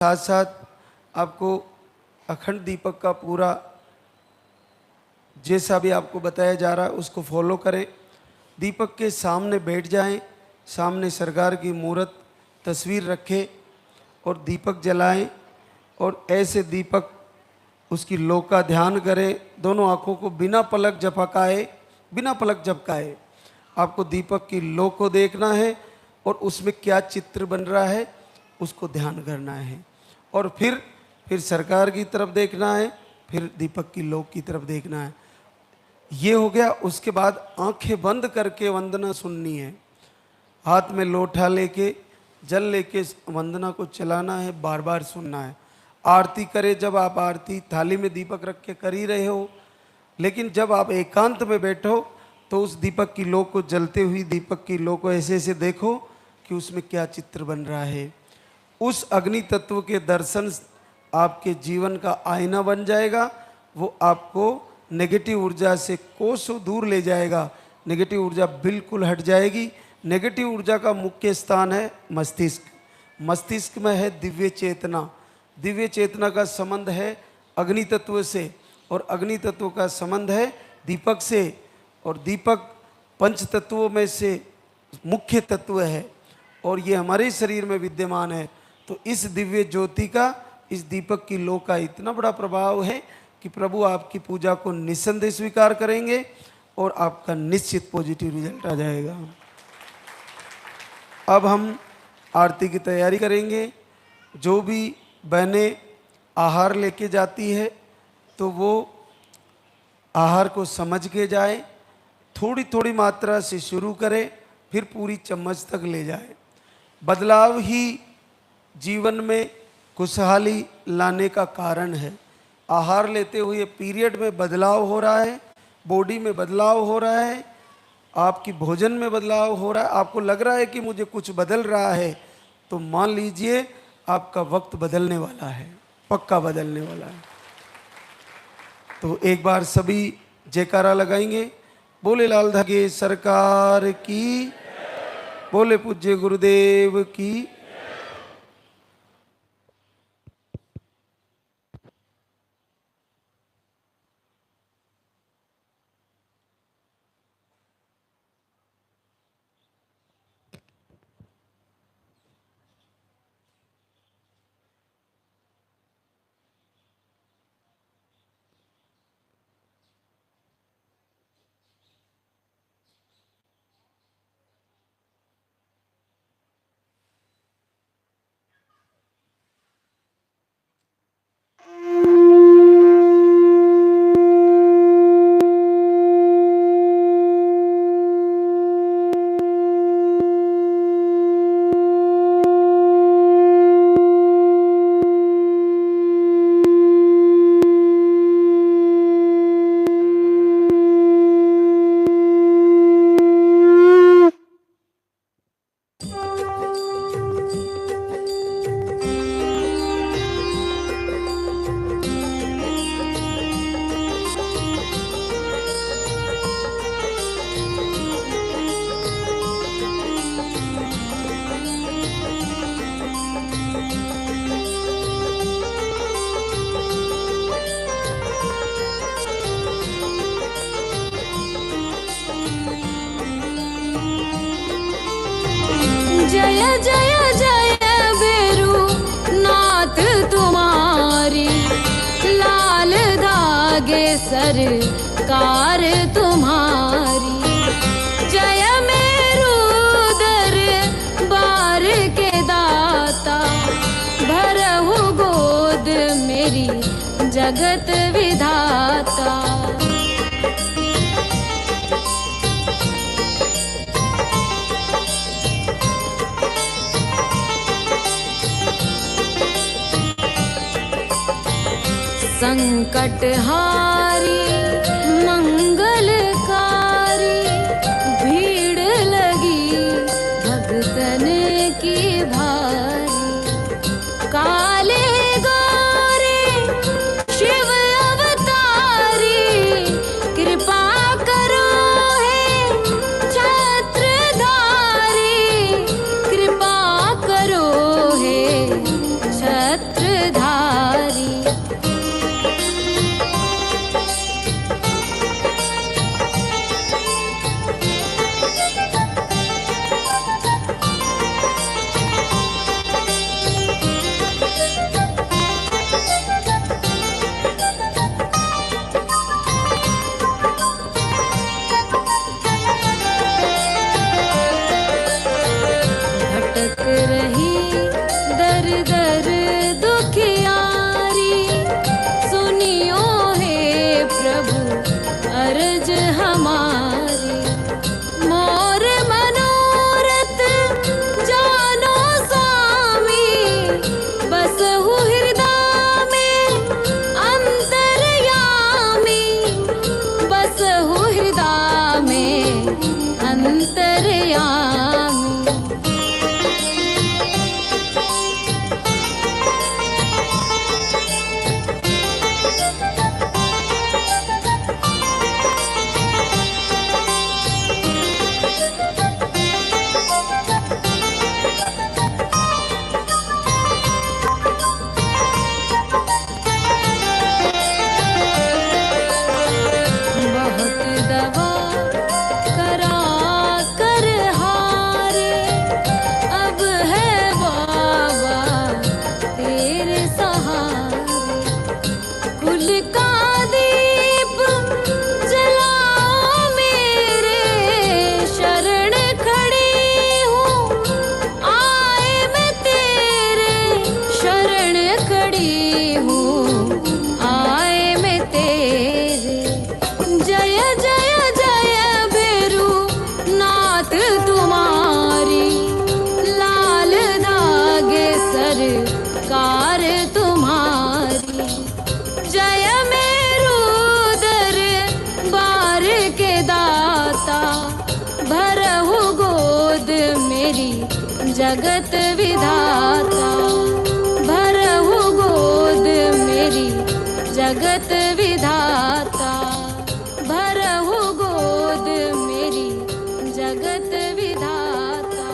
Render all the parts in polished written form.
साथ साथ आपको अखंड दीपक का पूरा जैसा भी आपको बताया जा रहा है उसको फॉलो करें। दीपक के सामने बैठ जाएं, सामने सरकार की मूर्त तस्वीर रखें और दीपक जलाएं और ऐसे दीपक उसकी लो का ध्यान करें। दोनों आँखों को बिना पलक झपकाए आपको दीपक की लो को देखना है और उसमें क्या चित्र बन रहा है उसको ध्यान करना है और फिर सरकार की तरफ देखना है, फिर दीपक की लो की तरफ देखना है। ये हो गया। उसके बाद आंखें बंद करके वंदना सुननी है। हाथ में लोटा लेके जल लेके वंदना को चलाना है, बार बार सुनना है। आरती करे, जब आप आरती थाली में दीपक रख के कर ही रहे हो, लेकिन जब आप एकांत में बैठो तो उस दीपक की लो को, जलते हुई दीपक की लो को ऐसे ऐसे देखो कि उसमें क्या चित्र बन रहा है। उस अग्नि तत्व के दर्शन आपके जीवन का आईना बन जाएगा। वो आपको नेगेटिव ऊर्जा से कोसों दूर ले जाएगा। नेगेटिव ऊर्जा बिल्कुल हट जाएगी। नेगेटिव ऊर्जा का मुख्य स्थान है मस्तिष्क। मस्तिष्क में है दिव्य चेतना। दिव्य चेतना का संबंध है अग्नि तत्व से और अग्नि तत्व का संबंध है दीपक से, और दीपक पंच तत्वों में से मुख्य तत्व है और ये हमारे शरीर में विद्यमान है। तो इस दिव्य ज्योति का, इस दीपक की लो का इतना बड़ा प्रभाव है कि प्रभु आपकी पूजा को निस्संदेह स्वीकार करेंगे और आपका निश्चित पॉजिटिव रिजल्ट आ जाएगा। अब हम आरती की तैयारी करेंगे। जो भी बहनें आहार लेके जाती है तो वो आहार को समझ के जाए, थोड़ी थोड़ी मात्रा से शुरू करें, फिर पूरी चम्मच तक ले जाए। बदलाव ही जीवन में खुशहाली लाने का कारण है। आहार लेते हुए पीरियड में बदलाव हो रहा है, बॉडी में बदलाव हो रहा है, आपकी भोजन में बदलाव हो रहा है। आपको लग रहा है कि मुझे कुछ बदल रहा है, तो मान लीजिए आपका वक्त बदलने वाला है, पक्का बदलने वाला है। तो एक बार सभी जयकारा लगाएंगे। बोले लाल धागे सरकार की, बोले पूज्य गुरुदेव की। जय जय जय बेरू नाथ तुम्हारी, लाल धागे सरकार तुम्हारी। जय मेरू दरबार के दाता, भरहु गोद मेरी जगत विधाता। संकटहारी मंगलकारी, भीड़ लगी भक्तन की भारी। काले गोरे शिव अवतारी, कृपा करो हे छत्रधारी, कृपा करो हे छत्र सूत्रधारी। भटक रही दर दर दुखियारी, सुनियो हे प्रभु अर्ज हमारी। मोर मनोरथ जानो स्वामी, बसहु हृदय में अंतर्यामी, बसहु हृदय में अंतर्यामी। बहुत दवा करा कर हारे, अब है बाबा तेरे सहारे। कुल का दीप जलाओ मेरे, शरण खड़ी हूँ आए मैं तेरे, शरण खड़ी हूँ आए मैं तेरे। जय जय जय भैरू नाथ तुम्हारी, लाल धागे सरकार तुम्हारी। जय मेरू दर बार के दाता, भरहु गोद मेरी जगत विधाता, भरहु गोद मेरी जगत विधाता, भरहु गोद मेरी जगत विधाता।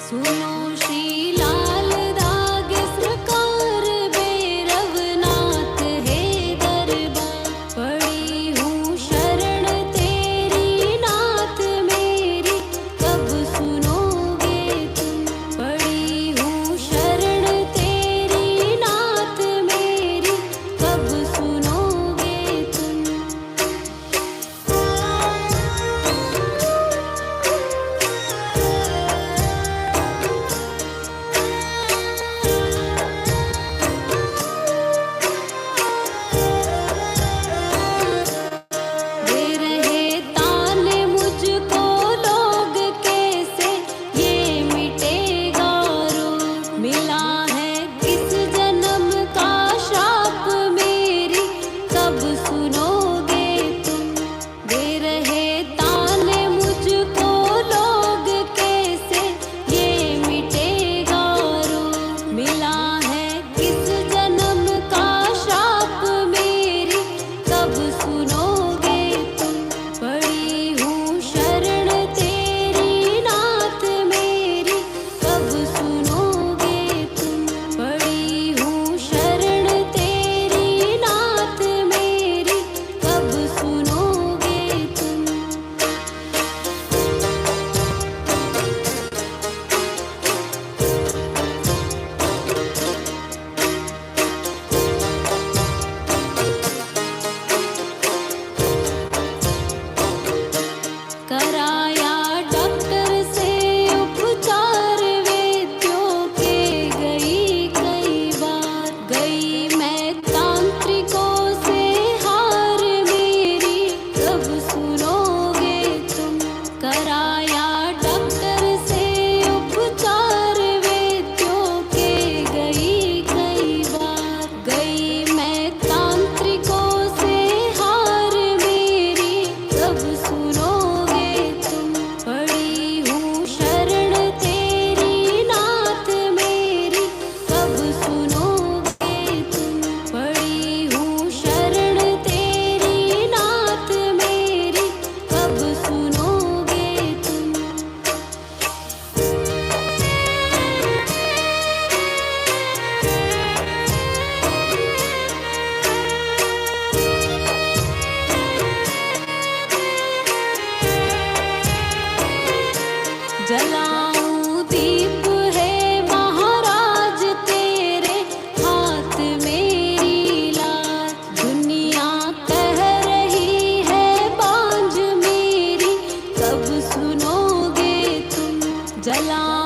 सुनो श्री लाल जलाऊं दीप है महाराज तेरे हाथ मेरी लाज, दुनिया कह रही है बांझ मेरी, कब सुनोगे तुम जला